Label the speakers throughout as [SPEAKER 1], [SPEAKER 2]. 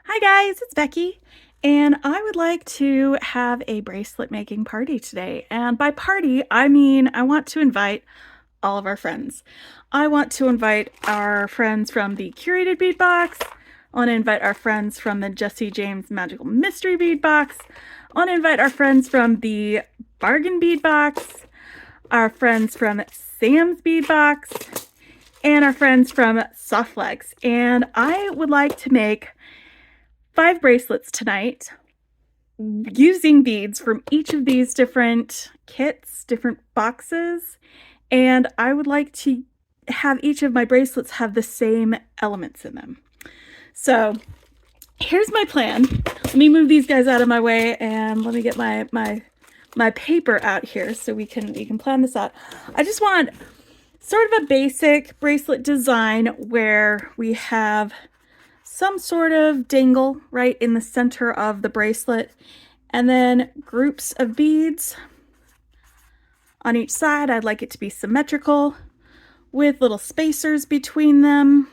[SPEAKER 1] Hi guys, it's Becky, and I would like to have a bracelet making party today. And by party, I mean I want to invite all of our friends. I want to invite our friends from the Curated Bead Box. I want to invite our friends from the Jesse James Magical Mystery Bead Box. I want to invite our friends from the Bargain Bead Box, our friends from Sam's Bead Box, and our friends from Softflex. And I would like to make 5 bracelets tonight using beads from each of these different kits, different boxes, and I would like to have each of my bracelets have the same elements in them. So here's my plan. Let me move these guys out of my way and let me get my paper out here so we can plan this out. I just want sort of a basic bracelet design where we have some sort of dangle right in the center of the bracelet, and then groups of beads on each side. I'd like it to be symmetrical with little spacers between them.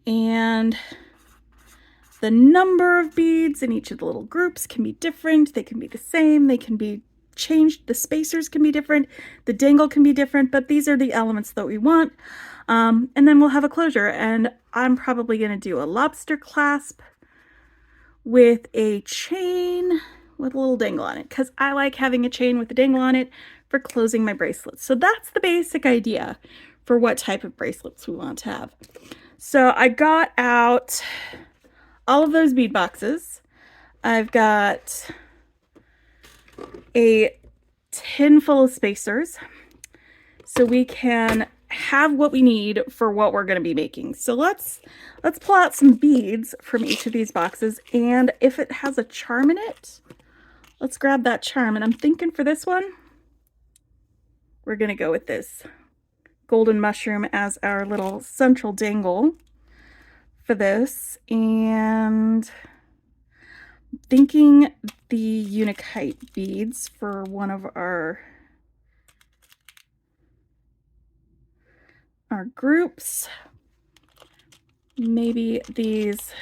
[SPEAKER 1] And the number of beads in each of the little groups can be different. They can be the same. They can be changed. The spacers can be different. The dangle can be different, but these are the elements that we want. And then we'll have a closure, and I'm probably going to do a lobster clasp with a chain with a little dangle on it, because I like having a chain with a dangle on it for closing my bracelets. So that's the basic idea for what type of bracelets we want to have. So I got out all of those bead boxes. I've got a tin full of spacers so we can have what we need for what we're going to be making. So let's pull out some beads from each of these boxes, and if it has a charm in it, let's grab that charm. And I'm thinking for this one, we're going to go with this golden mushroom as our little central dangle for this, and thinking the Unikite beads for one of our groups. Maybe these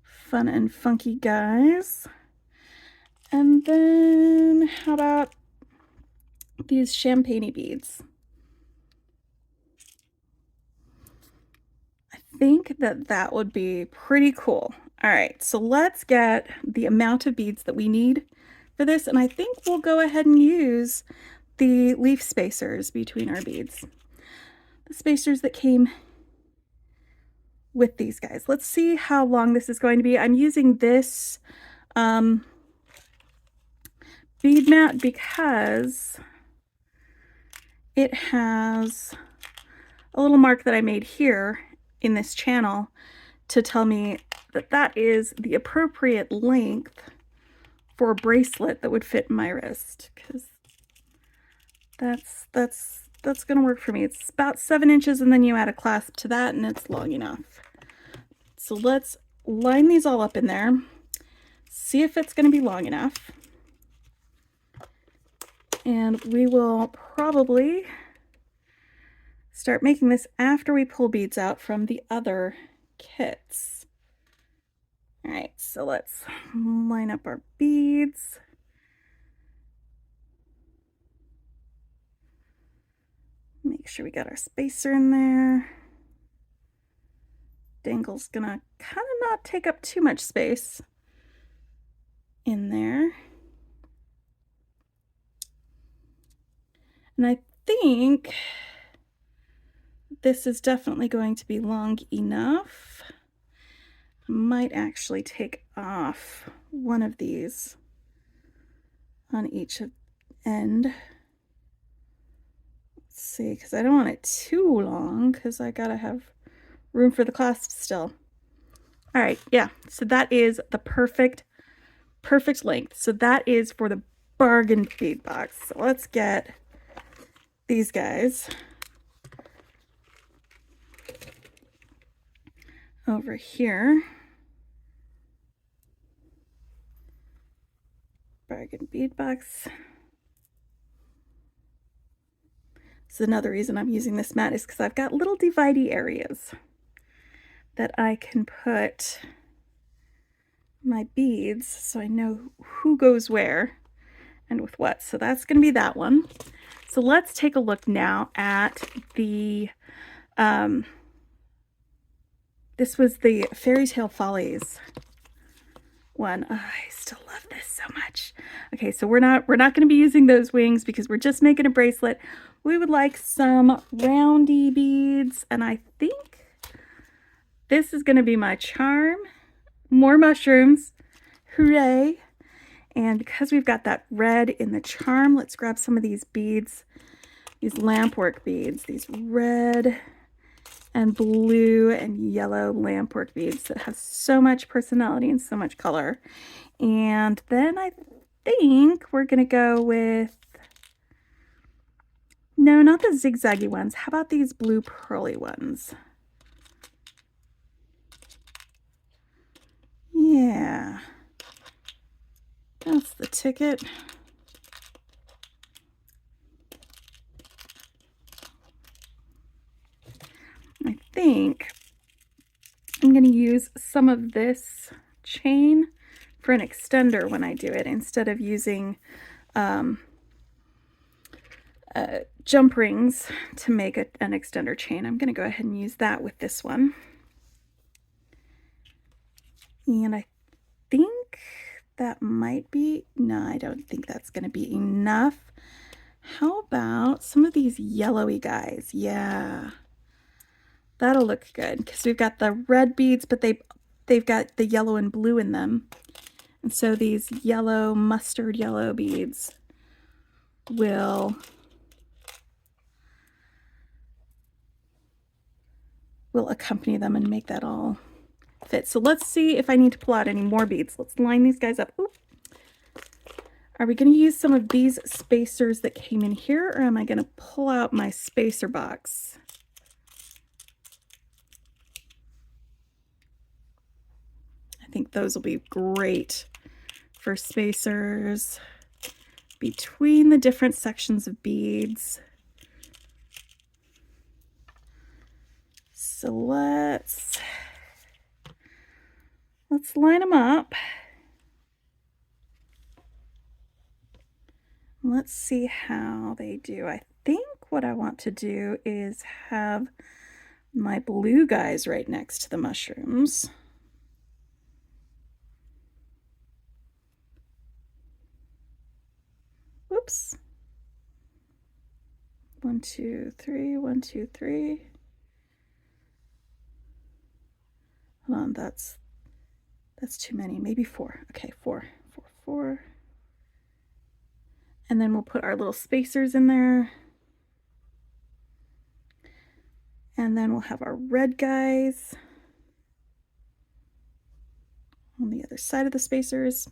[SPEAKER 1] fun and funky guys. And then how about these champagne beads? I think that would be pretty cool. All right, so let's get the amount of beads that we need for this, and I think we'll go ahead and use the leaf spacers between our beads. The spacers that came with these guys. Let's see how long this is going to be. I'm using this bead mat because it has a little mark that I made here in this channel to tell me that that is the appropriate length for a bracelet that would fit in my wrist, because that's gonna work for me. It's about 7 inches, and then you add a clasp to that and it's long enough. So let's line these all up in there, see if it's gonna be long enough, and we will probably start making this after we pull beads out from the other kits. All right, so let's line up our beads. Make sure we got our spacer in there. Dangle's gonna kind of not take up too much space in there. And I think this is definitely going to be long enough. I might actually take off one of these on each end. Let's see, because I don't want it too long, because I gotta have room for the clasp still. All right, yeah, so that is the perfect length. So that is for the bargain bead box. So let's get these guys over here. Bargain bead box. This is another reason I'm using this mat, is because I've got little dividey areas that I can put my beads so I know who goes where and with what. So that's going to be that one. So let's take a look now at the, this was the Fairy Tale Follies one. Oh, I still love this so much. Okay, so we're not going to be using those wings because we're just making a bracelet. We would like some roundy beads, and I think this is going to be my charm. More mushrooms. Hooray! And because we've got that red in the charm, let's grab some of these beads, these lampwork beads, these red and blue and yellow lampwork beads that have so much personality and so much color. And then I think we're going to go with, no, not the zigzaggy ones. How about these blue pearly ones? Yeah. That's the ticket. I think I'm going to use some of this chain for an extender when I do it, instead of using jump rings to make an extender chain. I'm going to go ahead and use that with this one. And I think that might be, no, I don't think that's going to be enough. How about some of these yellowy guys? Yeah, that'll look good because we've got the red beads, but they've got the yellow and blue in them. And so these yellow, mustard yellow beads will accompany them and make that all fit. So let's see if I need to pull out any more beads. Let's line these guys up. Oop. Are we going to use some of these spacers that came in here, or am I going to pull out my spacer box? I think those will be great for spacers between the different sections of beads. So let's line them up. Let's see how they do. I think what I want to do is have my blue guys right next to the mushrooms. Whoops. 1, 2, 3, 1, 2, 3. Hold on, that's too many. Maybe 4. Okay, 4, 4, 4. And then we'll put our little spacers in there. And then we'll have our red guys on the other side of the spacers.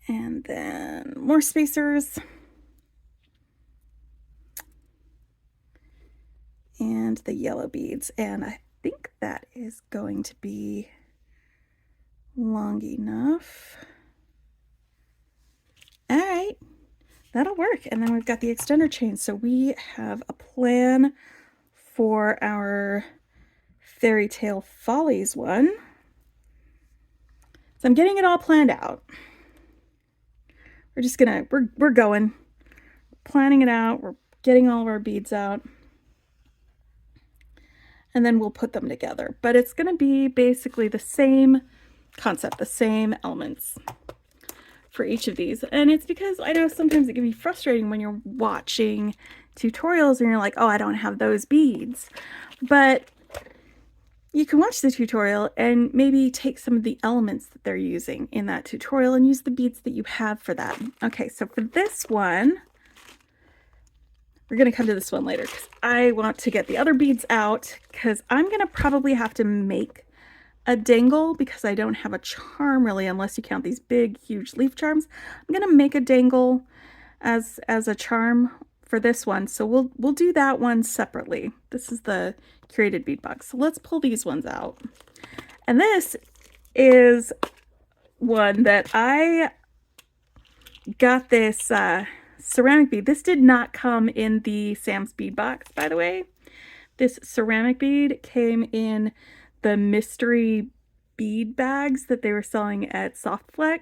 [SPEAKER 1] And then more spacers. And the yellow beads. And I think that is going to be long enough. All right, that'll work. And then we've got the extender chain. So we have a plan for our Fairy Tale Follies one. So I'm getting it all planned out. We're just gonna, we're going, planning it out. We're getting all of our beads out. And then we'll put them together. But it's gonna be basically the same concept, the same elements for each of these. And it's because I know sometimes it can be frustrating when you're watching tutorials and you're like, oh, I don't have those beads. But you can watch the tutorial and maybe take some of the elements that they're using in that tutorial and use the beads that you have for that. Okay, so for this one, we're going to come to this one later because I want to get the other beads out, because I'm going to probably have to make a dangle because I don't have a charm really, unless you count these big, huge leaf charms. I'm going to make a dangle as a charm for this one. So we'll do that one separately. This is the Curated bead box. So let's pull these ones out. And this is one that I got this ceramic bead. This did not come in the Sam's Bead box, by the way. This ceramic bead came in the mystery bead bags that they were selling at Softflex.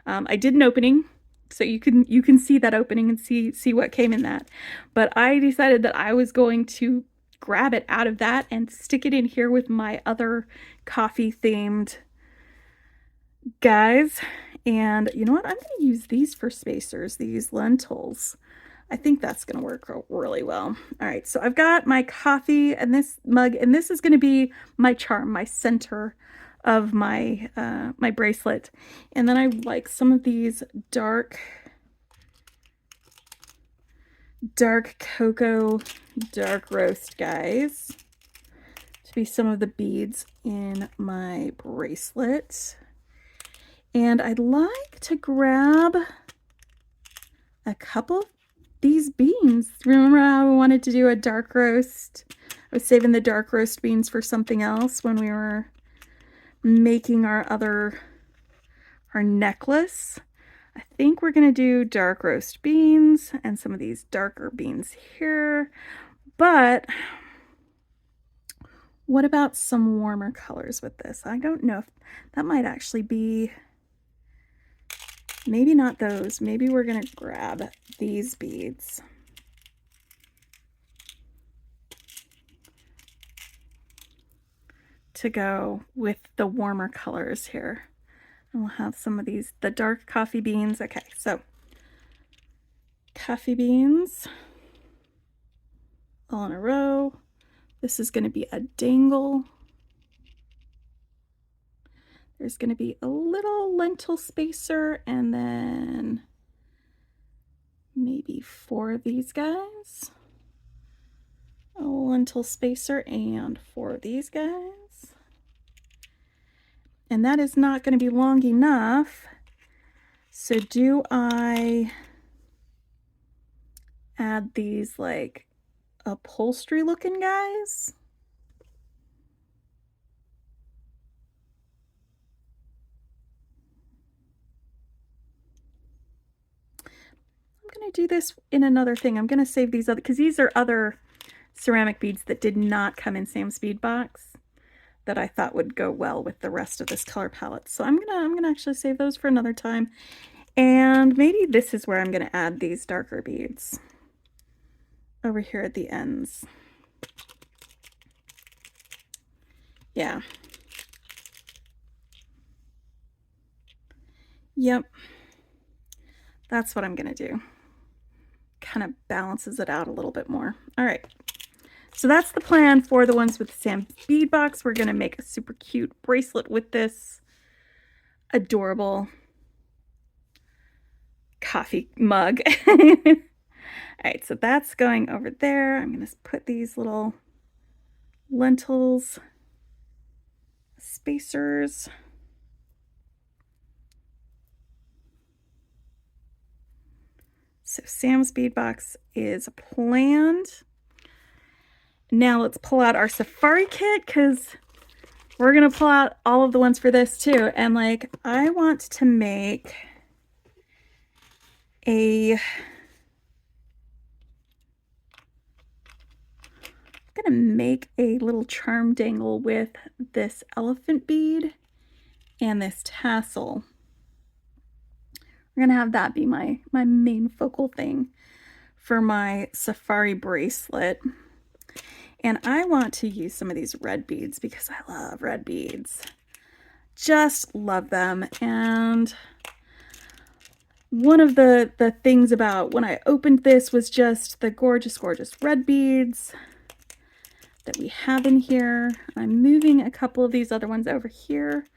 [SPEAKER 1] I did an opening, so you can see that opening and see what came in that. But I decided that I was going to grab it out of that and stick it in here with my other coffee themed guys. And you know what? I'm going to use these for spacers, these lentils. I think that's going to work really well. All right, so I've got my coffee and this mug, and this is going to be my charm, my center of my my bracelet. And then I like some of these dark cocoa, dark roast guys to be some of the beads in my bracelet. And I'd like to grab a couple of these beans. Remember how I wanted to do a dark roast? I was saving the dark roast beans for something else when we were making our necklace. I think we're going to do dark roast beans and some of these darker beans here. But what about some warmer colors with this? I don't know if that might actually be, maybe not those. Maybe we're going to grab these beads. To go with the warmer colors here. And we'll have some of these, the dark coffee beans. Okay, so coffee beans all in a row. This is going to be a dangle. There's going to be a little lentil spacer, and then maybe 4 of these guys. A lentil spacer and 4 of these guys. And that is not going to be long enough. So do I add these like upholstery looking guys? I'm going to do this in another thing. I'm going to save these other, because these are other ceramic beads that did not come in Sam's Bead box that I thought would go well with the rest of this color palette. So I'm gonna actually save those for another time. And maybe this is where I'm gonna add these darker beads over here at the ends. Yeah. Yep. That's what I'm gonna do. Kind of balances it out a little bit more. All right. So that's the plan for the ones with the Sam's Bead box. We're going to make a super cute bracelet with this adorable coffee mug. All right, so that's going over there. I'm going to put these little lentils, spacers. So Sam's Bead box is planned. Now let's pull out our safari kit, because we're going to pull out all of the ones for this too. And like, I want to make I'm going to make a little charm dangle with this elephant bead and this tassel. We're going to have that be my main focal thing for my safari bracelet. And I want to use some of these red beads because I love red beads. Just love them. And one of the things about when I opened this was just the gorgeous, gorgeous red beads that we have in here. I'm moving a couple of these other ones over here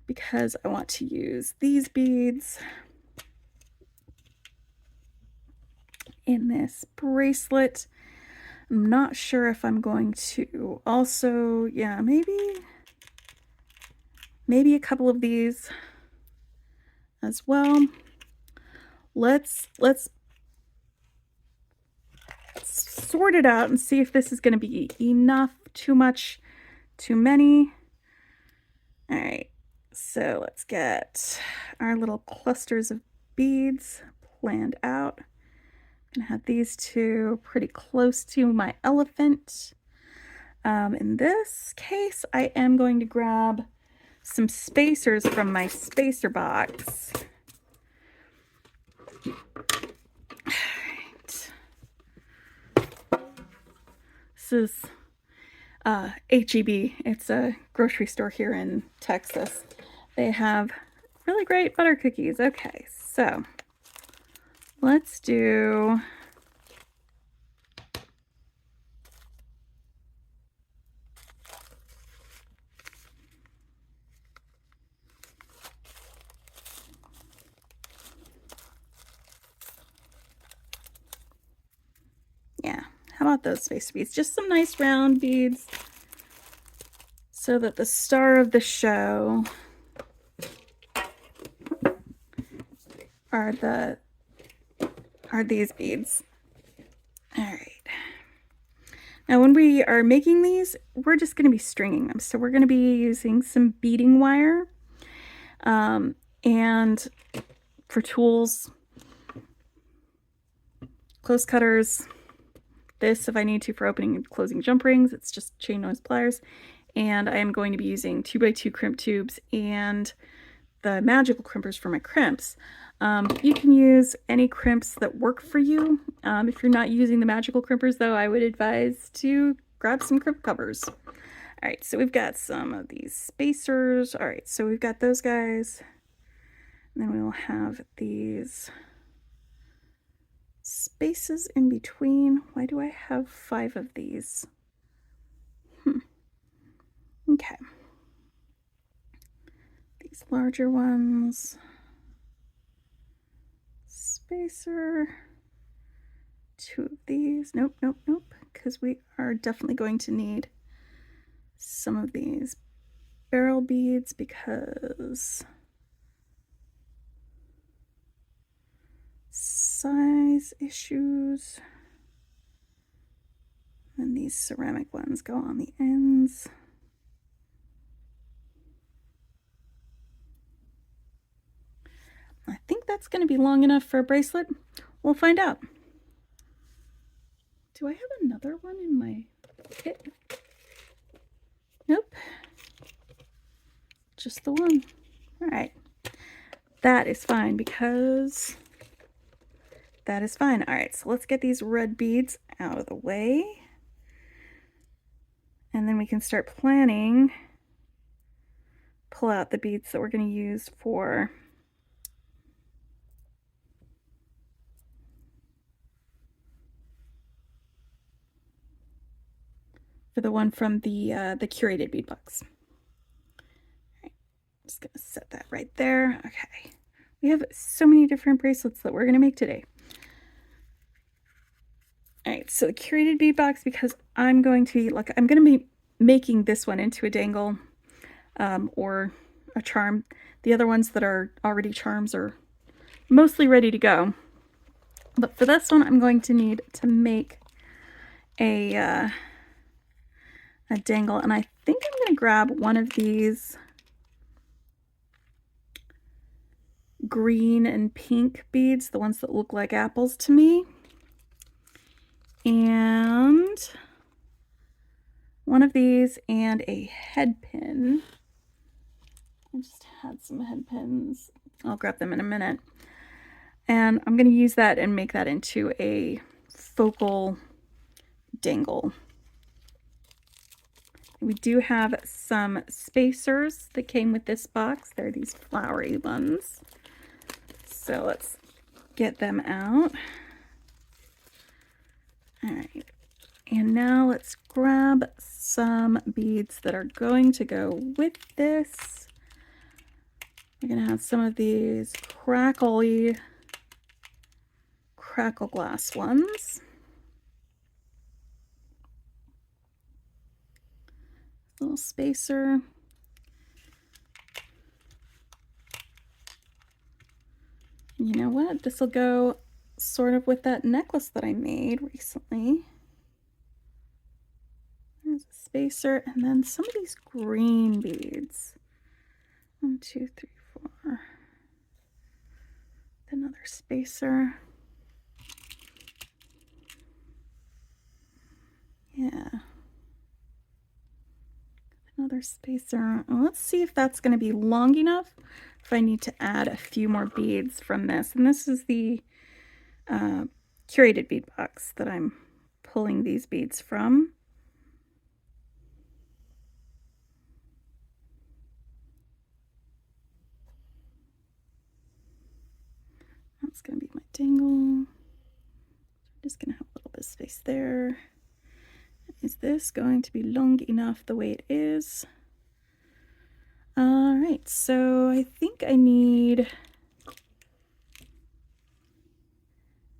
[SPEAKER 1] because I want to use these beads in this bracelet. I'm not sure if I'm going to also, yeah, maybe a couple of these as well. Let's sort it out and see if this is going to be enough, too much, too many. All right, so let's get our little clusters of beads planned out. I'm gonna have these two pretty close to my elephant. In this case, I am going to grab some spacers from my spacer box. Alright. This is HEB. It's a grocery store here in Texas. They have really great butter cookies. Okay, so let's do how about those spacer beads? Just some nice round beads so that the star of the show are these beads. All right. Now when we are making these, we're just going to be stringing them. So we're going to be using some beading wire. And for tools, close cutters, this if I need to for opening and closing jump rings, it's just chain nose pliers. And I am going to be using 2x2 crimp tubes and the magical crimpers for my crimps. You can use any crimps that work for you. If you're not using the magical crimpers though, I would advise to grab some crimp covers. All right, so we've got some of these spacers. All right, so we've got those guys. And then we will have these spaces in between. Why do I have 5 of these? Okay. These larger ones. Spacer. 2 of these. Nope, nope, nope. Because we are definitely going to need some of these barrel beads because size issues. And these ceramic ones go on the ends. I think that's going to be long enough for a bracelet. We'll find out. Do I have another one in my kit? Nope. Just the one. All right. That is fine because that is fine. All right, so let's get these red beads out of the way. And then we can start planning. Pull out the beads that we're going to use for the one from the Curated bead box. All right, just gonna set that right there. Okay, we have so many different bracelets that we're gonna make today. All right, so the Curated bead box, because I'm going to be making this one into a dangle or a charm. The other ones that are already charms are mostly ready to go. But for this one, I'm going to need to make a dangle, and I think I'm going to grab one of these green and pink beads, the ones that look like apples to me, and one of these and a head pin. I just had some head pins. I'll grab them in a minute. And I'm going to use that and make that into a focal dangle. We do have some spacers that came with this box. They're these flowery ones. So let's get them out. All right. And now let's grab some beads that are going to go with this. We're going to have some of these crackle glass ones. Little spacer. You know what? This will go sort of with that necklace that I made recently. There's a spacer, and then some of these green beads. 1, 2, 3, 4. Then Another spacer. Yeah. Another spacer. Let's see if that's going to be long enough, if I need to add a few more beads from this. And this is the Curated bead box that I'm pulling these beads from. That's going to be my dangle. I'm just going to have a little bit of space there. Is this going to be long enough the way it is? All right, so I think I need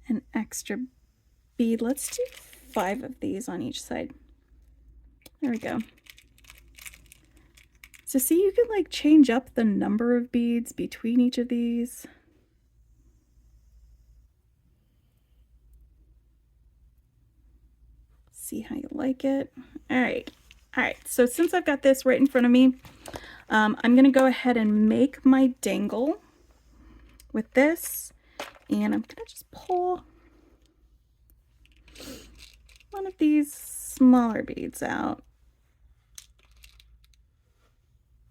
[SPEAKER 1] an extra bead. Let's do 5 of these on each side. There we go. So see, you can like change up the number of beads between each of these. See how you like it. All right. So since I've got this right in front of me, I'm going to go ahead and make my dangle with this, and I'm going to just pull one of these smaller beads out.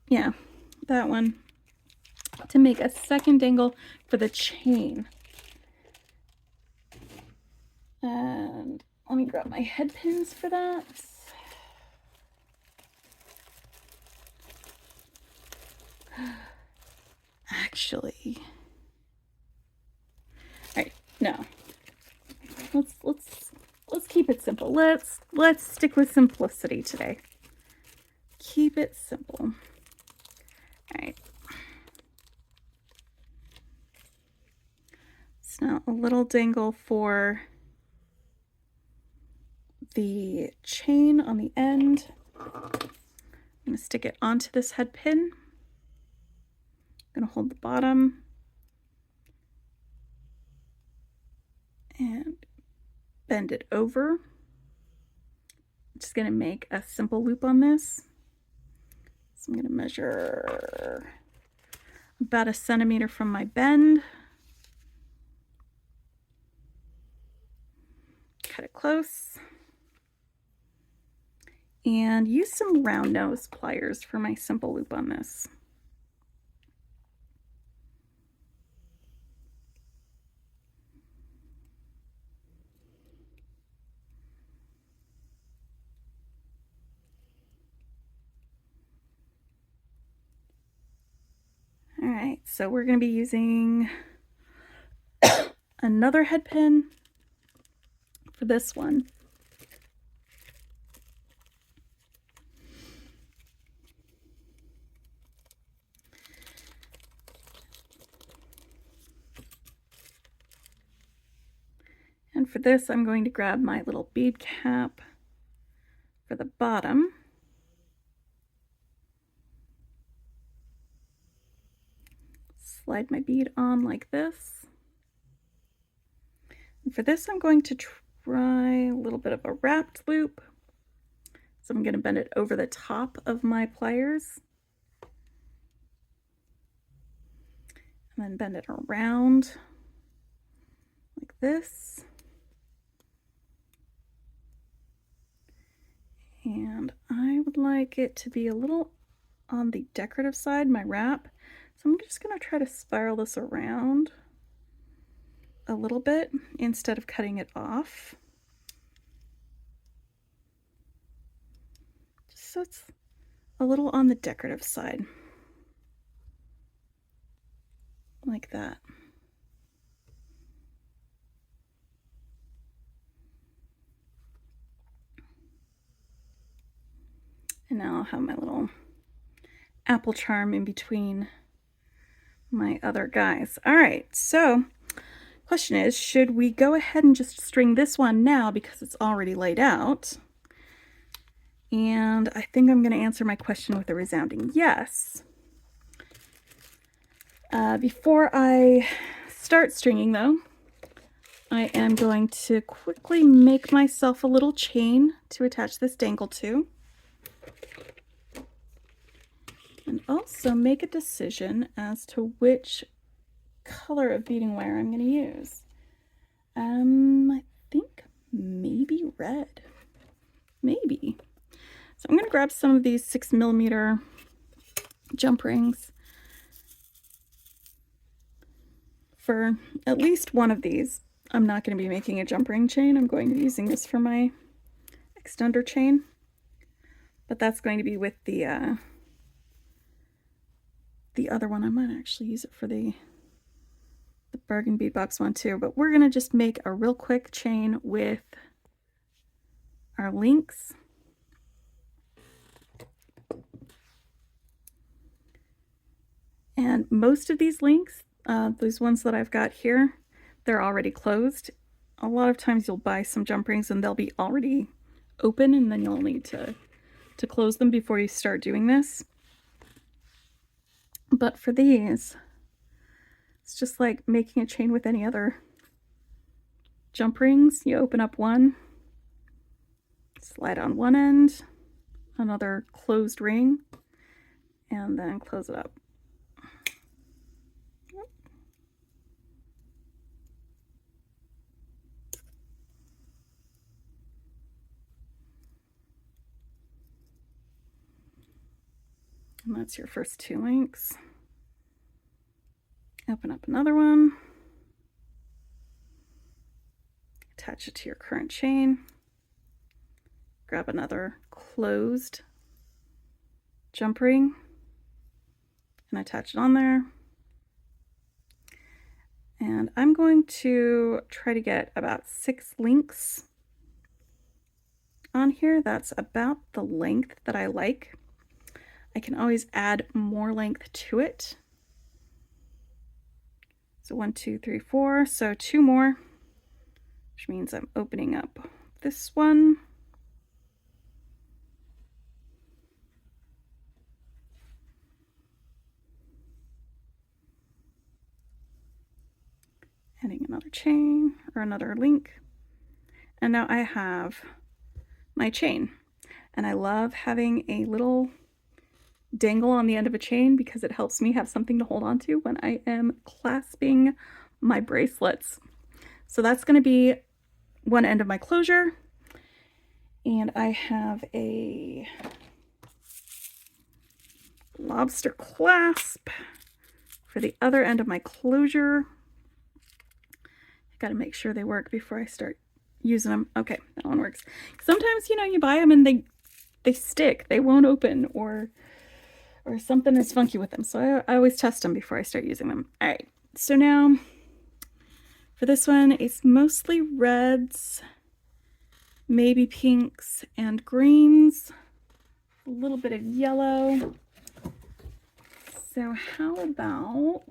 [SPEAKER 1] Yeah, that one, to make a second dangle for the chain. And let me grab my head pins for that. Actually, all right, no. Let's keep it simple. Let's stick with simplicity today. Keep it simple. All right. So now a little dangle for the chain on the end. I'm going to stick it onto this head pin. I'm going to hold the bottom and bend it over. I'm just going to make a simple loop on this. So I'm going to measure about 1 centimeter from my bend. Cut it close. And use some round nose pliers for my simple loop on this. All right, so we're going to be using another head pin for this one. And for this, I'm going to grab my little bead cap for the bottom. Slide my bead on like this. And for this, I'm going to try a little bit of a wrapped loop. So I'm going to bend it over the top of my pliers. And then bend it around like this. And I would like it to be a little on the decorative side, my wrap. So I'm just going to try to spiral this around a little bit instead of cutting it off. Just so it's a little on the decorative side. Like that. And now I'll have my little apple charm in between my other guys. All right, so question is, should we go ahead and just string this one now because it's already laid out? And I think I'm going to answer my question with a resounding yes. Before I start stringing though, I am going to quickly make myself a little chain to attach this dangle to. And also make a decision as to which color of beading wire I'm going to use. I think maybe red. Maybe. So I'm going to grab some of these 6mm jump rings. For at least one of these, I'm not going to be making a jump ring chain. I'm going to be using this for my extender chain. But that's going to be with the other one. I might actually use it for the Bargain Bead Box one too. But we're going to just make a real quick chain with our links. And most of these links, these ones that I've got here, they're already closed. A lot of times you'll buy some jump rings and they'll be already open, and then you'll need to close them before you start doing this. But for these, it's just like making a chain with any other jump rings. You open up one, slide on one end, another closed ring, and then close it up. And that's your first two links. Open up another one. Attach it to your current chain. Grab another closed jump ring and attach it on there. And I'm going to try to get about 6 links on here. That's about the length that I like. I can always add more length to it. So 1, 2, 3, 4. So 2 more, which means I'm opening up this one. Adding another chain or another link. And now I have my chain. And I love having a little dangle on the end of a chain because it helps me have something to hold on to when I am clasping my bracelets. So that's going to be one end of my closure. And I have a lobster clasp for the other end of my closure. I got to make sure they work before I start using them. Okay, that one works. Sometimes, you know, you buy them and they stick. They won't open, or something is funky with them. So I always test them before I start using them. All right, so now for this one, it's mostly reds, maybe pinks and greens, a little bit of yellow. So how about,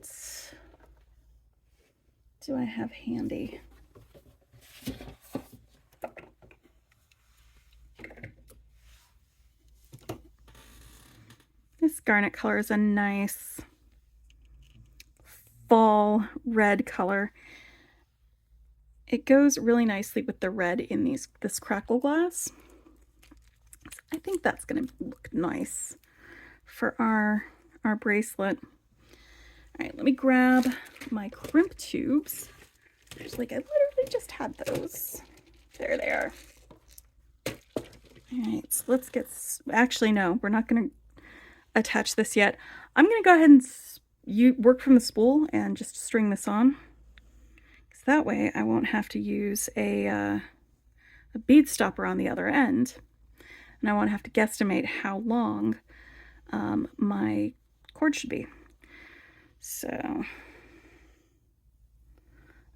[SPEAKER 1] do I have handy? This garnet color is a nice fall red color. It goes really nicely with the red in this crackle glass. I think that's going to look nice for our bracelet. All right, let me grab my crimp tubes. Just like I literally just had those. There they are. All right, so let's get, actually no, we're not going to attach this yet. I'm going to go ahead and work from the spool and just string this on. Because that way I won't have to use a bead stopper on the other end. And I won't have to guesstimate how long my cord should be. So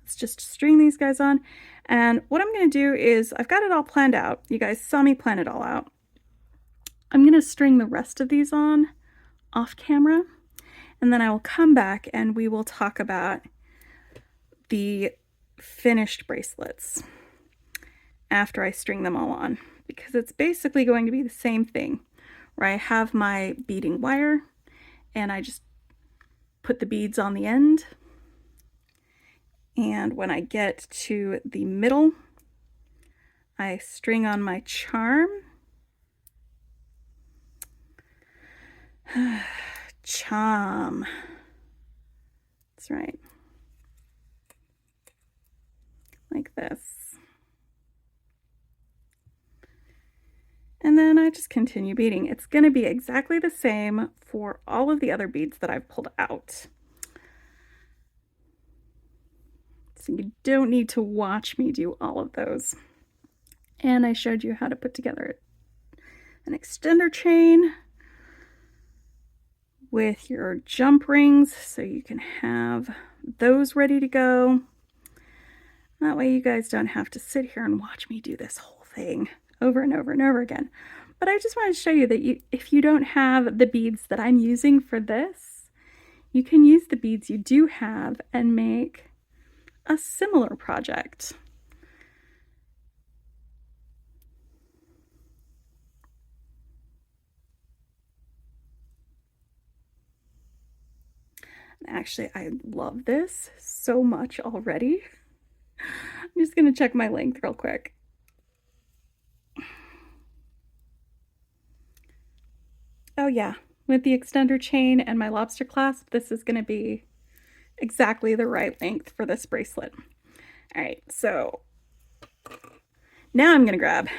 [SPEAKER 1] let's just string these guys on. And what I'm going to do is, I've got it all planned out. You guys saw me plan it all out. I'm going to string the rest of these on off camera, and then I will come back and we will talk about the finished bracelets after I string them all on, because it's basically going to be the same thing, where I have my beading wire and I just put the beads on the end, and when I get to the middle, I string on my charm. Charm. That's right. like this. And then I just continue beading. It's going to be exactly the same for all of the other beads that I've pulled out. So you don't need to watch me do all of those. And I showed you how to put together an extender chain with your jump rings so you can have those ready to go. That way you guys don't have to sit here and watch me do this whole thing over and over and over again. But I just wanted to show you that if you don't have the beads that I'm using for this, you can use the beads you do have and make a similar project. Actually, I love this so much already. I'm just going to check my length real quick. Oh yeah, with the extender chain and my lobster clasp, this is going to be exactly the right length for this bracelet. All right, so now I'm going to grab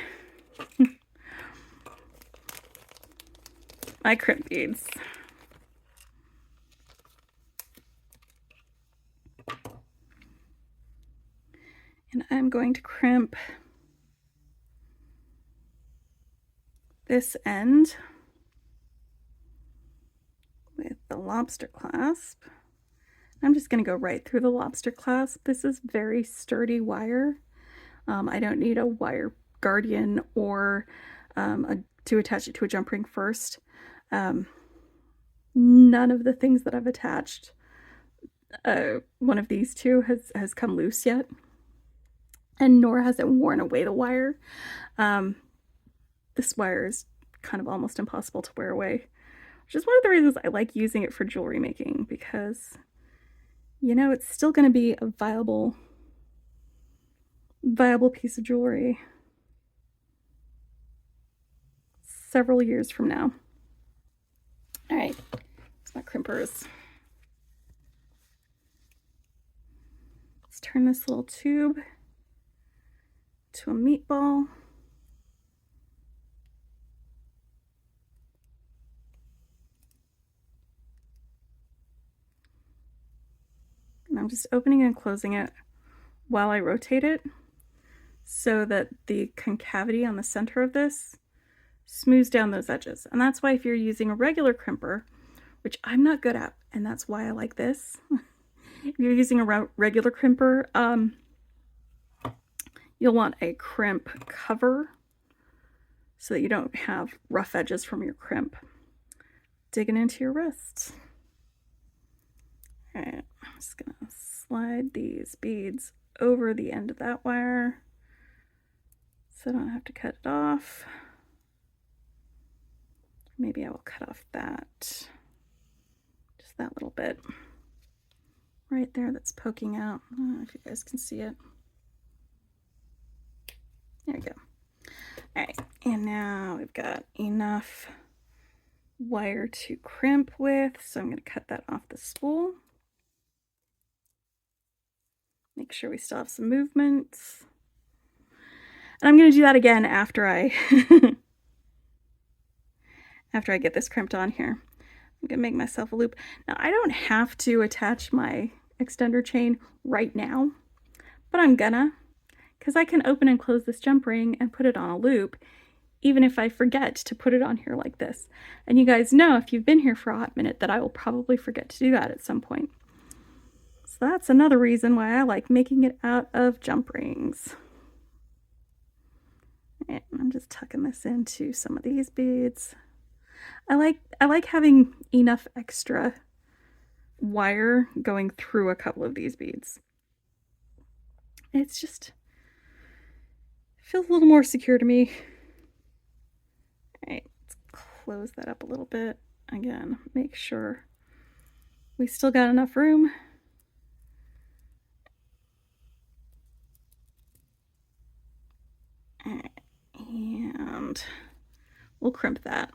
[SPEAKER 1] my crimp beads. And I'm going to crimp this end with the lobster clasp. I'm just going to go right through the lobster clasp. This is very sturdy wire. I don't need a wire guardian or to attach it to a jump ring first. None of the things that I've attached one of these two has come loose yet, and nor has it worn away the wire. This wire is kind of almost impossible to wear away, which is one of the reasons I like using it for jewelry making, because you know it's still going to be a viable piece of jewelry several years from now. All right, it's my crimpers. Let's turn this little tube to a meatball. And I'm just opening and closing it while I rotate it so that the concavity on the center of this smooths down those edges. And that's why if you're using a regular crimper, which I'm not good at, and that's why I like this, if you're using a regular crimper, you'll want a crimp cover so that you don't have rough edges from your crimp digging into your wrist. All right, I'm just gonna slide these beads over the end of that wire so I don't have to cut it off. Maybe I will cut off that, just that little bit right there that's poking out. I don't know if you guys can see it. There we go. All right, and now we've got enough wire to crimp with, so I'm going to cut that off the spool. Make sure we still have some movements. And I'm going to do that again after I after I get this crimped on here. I'm going to make myself a loop. Now, I don't have to attach my extender chain right now, but I'm gonna, because I can open and close this jump ring and put it on a loop, even if I forget to put it on here like this. And you guys know, if you've been here for a hot minute, that I will probably forget to do that at some point. So that's another reason why I like making it out of jump rings. And I'm just tucking this into some of these beads. I like having enough extra wire going through a couple of these beads. It's just feels a little more secure to me. All right, let's close that up a little bit. Again, make sure we still got enough room. And we'll crimp that.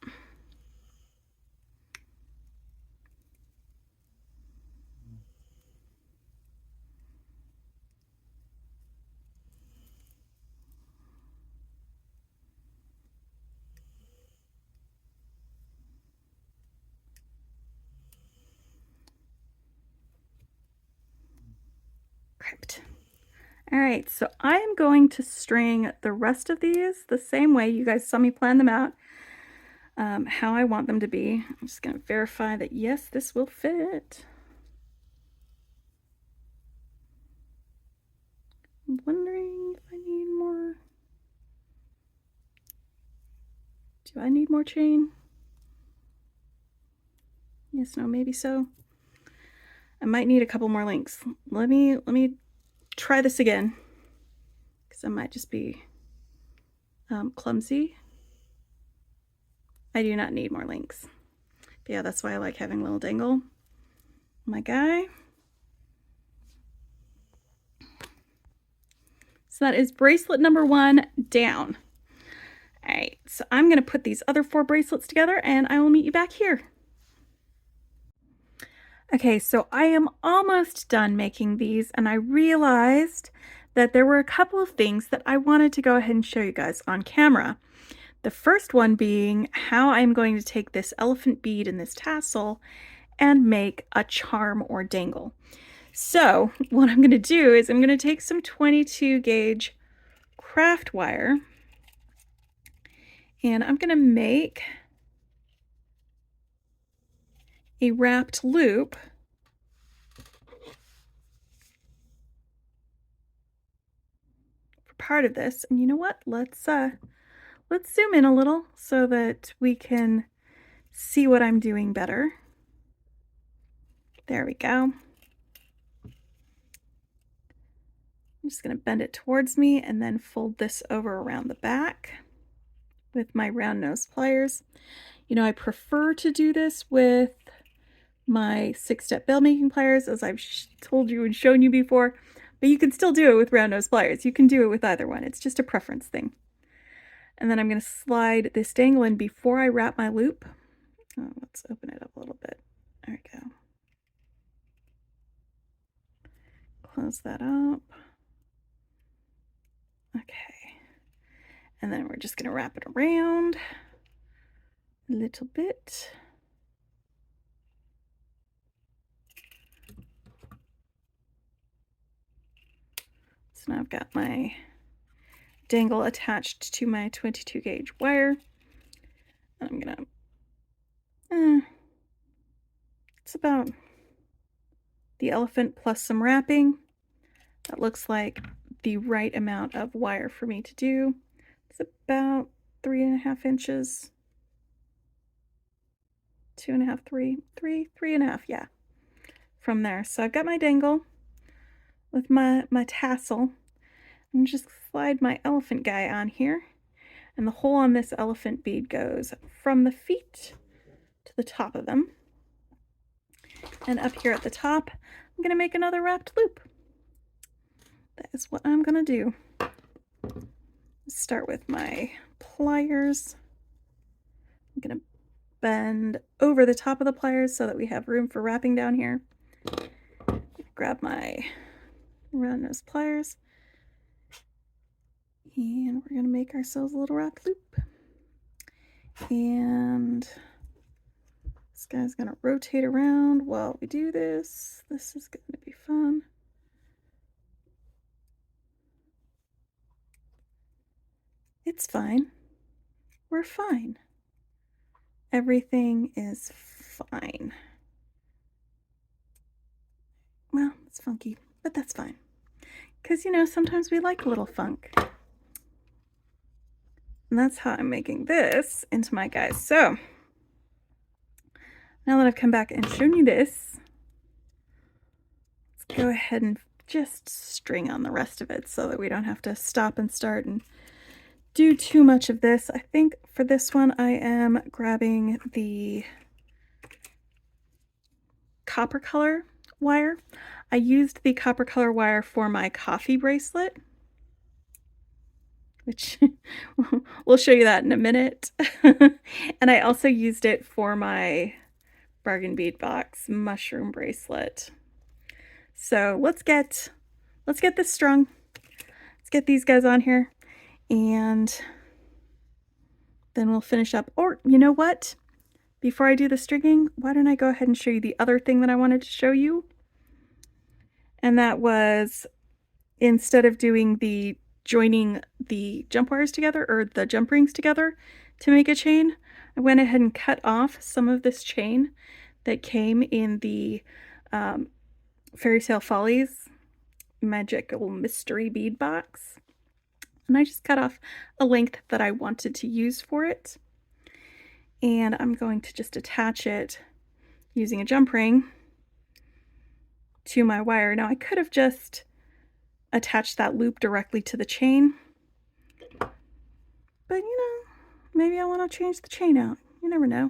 [SPEAKER 1] All right, so I am going to string the rest of these the same way. You guys saw me plan them out, how I want them to be. I'm just going to verify that, yes, this will fit. I'm wondering if I need more. Do I need more chain? Yes, no, maybe so. I might need a couple more links. Let me try this again, because I might just be clumsy. I do not need more links. But yeah, that's why I like having little Dangle, my guy. So that is bracelet number 1 down. All right, so I'm gonna put these other 4 bracelets together and I will meet you back here. Okay, so I am almost done making these, and I realized that there were a couple of things that I wanted to go ahead and show you guys on camera. The first one being how I'm going to take this elephant bead and this tassel and make a charm or dangle. So what I'm going to do is I'm going to take some 22 gauge craft wire and I'm going to make a wrapped loop for part of this. And you know what? Let's zoom in a little so that we can see what I'm doing better. There we go. I'm just going to bend it towards me and then fold this over around the back with my round nose pliers. You know, I prefer to do this with my 6-step bell making pliers, as I've told you and shown you before, but you can still do it with round nose pliers. You can do it with either one. It's just a preference thing. And then I'm going to slide this dangle in before I wrap my loop. Oh, let's open it up a little bit. There we go. Close that up. Okay. And then we're just going to wrap it around a little bit. So now I've got my dangle attached to my 22 gauge wire. I'm gonna, it's about the elephant plus some wrapping. That looks like the right amount of wire for me to do. It's about 3.5 inches. 2.5, 3.5, yeah. From there. So I've got my dangle with my tassel. I'm just slide my elephant guy on here. And the hole on this elephant bead goes from the feet to the top of them. And up here at the top, I'm going to make another wrapped loop. That is what I'm going to do. Start with my pliers. I'm going to bend over the top of the pliers so that we have room for wrapping down here. Grab my round nose pliers. And we're going to make ourselves a little wrapped loop. And this guy's going to rotate around while we do this. This is going to be fun. It's fine. We're fine. Everything is fine. Well, it's funky, but that's fine. Because, you know, sometimes we like a little funk. And that's how I'm making this into my guys. So, now that I've come back and shown you this, let's go ahead and just string on the rest of it so that we don't have to stop and start and do too much of this. I think for this one I am grabbing the copper color wire. I used the copper color wire for my coffee bracelet, which we'll show you that in a minute. And I also used it for my bargain bead box mushroom bracelet. So let's get this strung. Let's get these guys on here, and then we'll finish up. Or you know what? Before I do the stringing, why don't I go ahead and show you the other thing that I wanted to show you? And that was instead of doing the joining the jump wires together or the jump rings together to make a chain, I went ahead and cut off some of this chain that came in the Fairy Tale Follies Magical Mystery Bead box. And I just cut off a length that I wanted to use for it. And I'm going to just attach it using a jump ring to my wire. Now I could have just attached that loop directly to the chain, but you know, maybe I want to change the chain out. You never know.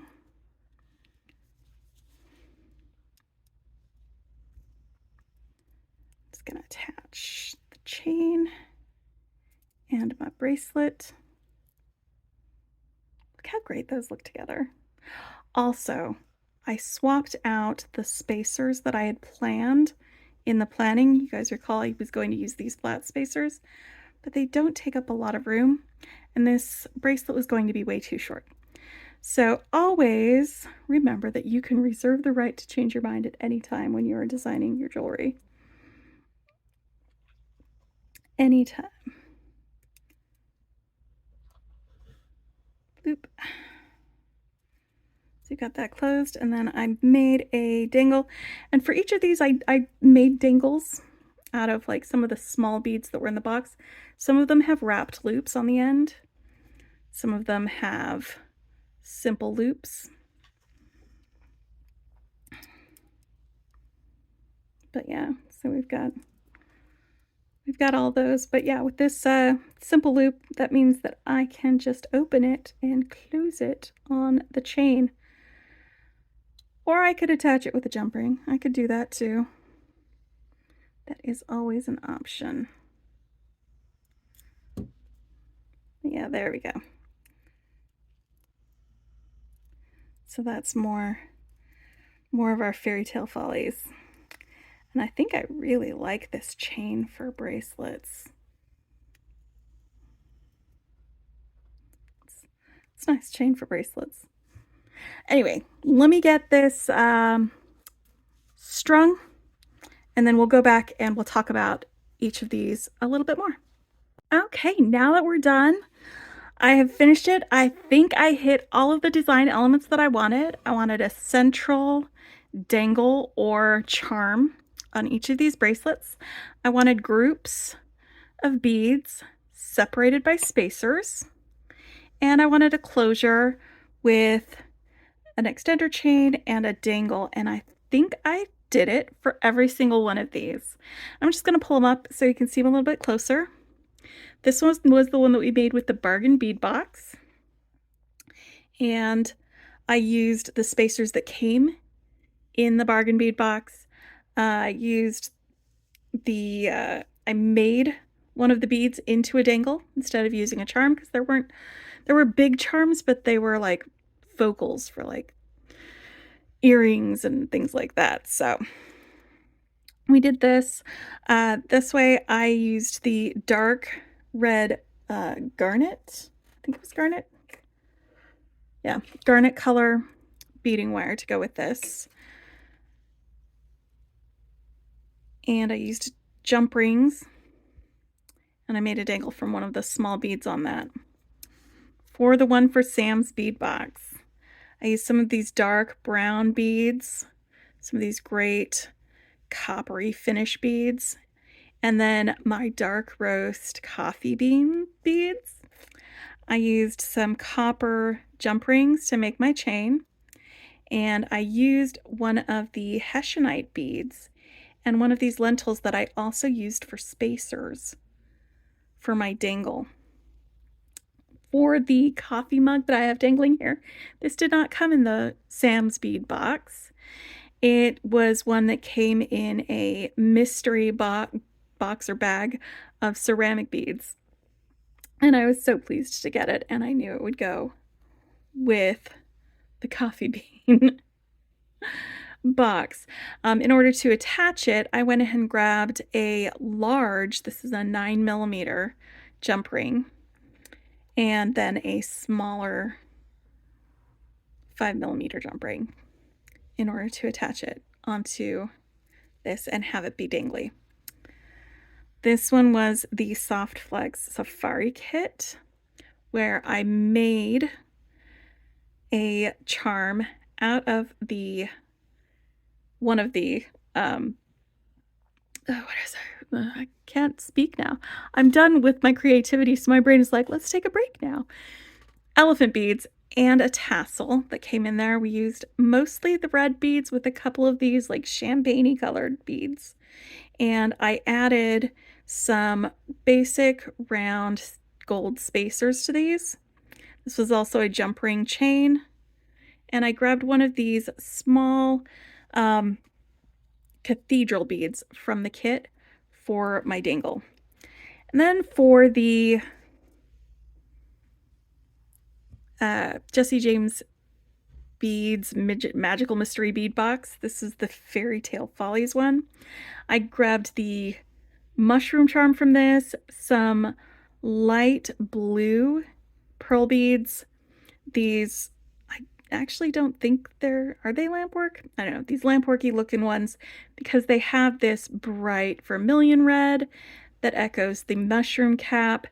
[SPEAKER 1] Just gonna attach the chain and my bracelet. Look how great those look together. Also, I swapped out the spacers that I had planned in the planning. You guys recall I was going to use these flat spacers, but they don't take up a lot of room, and this bracelet was going to be way too short. So always remember that you can reserve the right to change your mind at any time when you are designing your jewelry. Anytime. Boop. So you got that closed, and then I made a dangle. And for each of these, I made dangles out of like some of the small beads that were in the box. Some of them have wrapped loops on the end. Some of them have simple loops. But yeah, so we've got all those. But yeah, with this simple loop, that means that I can just open it and close it on the chain. Or I could attach it with a jump ring. I could do that too. That is always an option. Yeah, there we go. So that's more of our Fairy Tale Follies. And I think I really like this chain for bracelets. It's a nice chain for bracelets. Anyway, let me get this strung, and then we'll go back and we'll talk about each of these a little bit more. Okay, now that we're done, I have finished it. I think I hit all of the design elements that I wanted. I wanted a central dangle or charm on each of these bracelets. I wanted groups of beads separated by spacers. And I wanted a closure with an extender chain and a dangle. And I think I did it for every single one of these. I'm just going to pull them up so you can see them a little bit closer. This one was the one that we made with the bargain bead box. And I used the spacers that came in the bargain bead box. I made one of the beads into a dangle instead of using a charm, because there were big charms, but they were like focals for like earrings and things like that. So we did this. This way I used the dark red garnet. I think it was garnet. Yeah, garnet color beading wire to go with this. And I used jump rings, and I made a dangle from one of the small beads on that. For the one for Sam's bead box, I used some of these dark brown beads, some of these great coppery finish beads, and then my dark roast coffee bean beads. I used some copper jump rings to make my chain, and I used one of the Hessianite beads and one of these lentils that I also used for spacers for my dangle. For the coffee mug that I have dangling here, this did not come in the Sam's bead box. It was one that came in a mystery box or bag of ceramic beads. And I was so pleased to get it, and I knew it would go with the coffee bean box. In order to attach it, I went ahead and grabbed a large, this is a 9mm jump ring, and then a smaller 5mm jump ring in order to attach it onto this and have it be dangly. This one was the Softflex Safari Kit, where I made a charm out of one of the, what is it? I can't speak now. I'm done with my creativity, so my brain is like, let's take a break now. Elephant beads and a tassel that came in there. We used mostly the red beads with a couple of these like champagne-y colored beads. And I added some basic round gold spacers to these. This was also a jump ring chain. And I grabbed one of these small cathedral beads from the kit for my dangle. And then for the Jesse James Beads Magical Mystery Bead Box, this is the Fairy Tale Follies one. I grabbed the mushroom charm from this, some light blue pearl beads. These, I actually don't think are they lampwork? I don't know, these lampworky looking ones, because they have this bright vermilion red that echoes the mushroom cap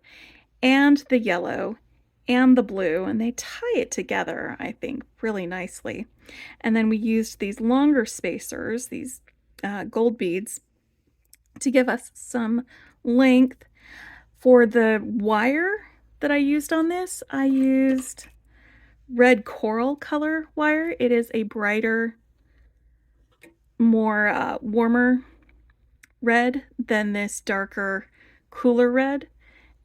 [SPEAKER 1] and the yellow and the blue, and they tie it together, I think, really nicely. And then we used these longer spacers, these gold beads, to give us some length. For the wire that I used on this, I used red coral color wire. It is a brighter, more warmer red than this darker, cooler red.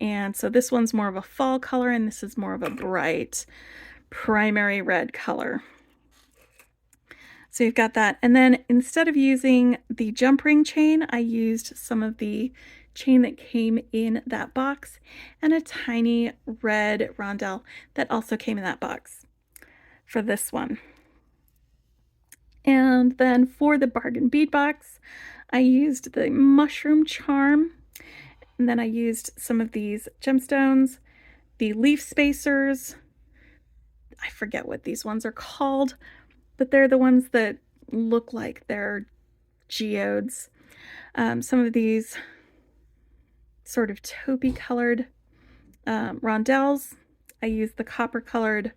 [SPEAKER 1] And so this one's more of a fall color, and this is more of a bright primary red color. So you've got that. And then instead of using the jump ring chain, I used some of the chain that came in that box and a tiny red rondelle that also came in that box for this one. And then for the bargain bead box, I used the mushroom charm, and then I used some of these gemstones, the leaf spacers. I forget what these ones are called, but they're the ones that look like they're geodes. Some of these sort of taupey colored rondelles. I used the copper colored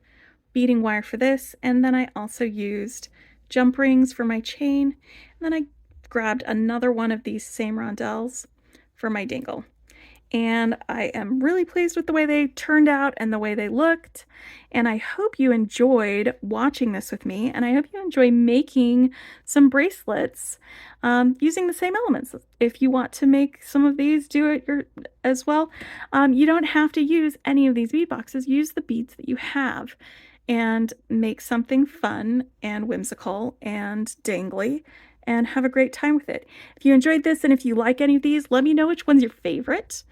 [SPEAKER 1] beading wire for this, and then I also used jump rings for my chain, and then I grabbed another one of these same rondelles for my dangle. And I am really pleased with the way they turned out and the way they looked. And I hope you enjoyed watching this with me, and I hope you enjoy making some bracelets using the same elements. If you want to make some of these, do it as well. You don't have to use any of these bead boxes. Use the beads that you have and make something fun and whimsical and dangly, and have a great time with it. If you enjoyed this and if you like any of these, let me know which one's your favorite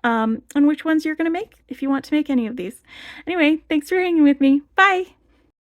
[SPEAKER 1] and which ones you're going to make if you want to make any of these. Anyway, thanks for hanging with me. Bye!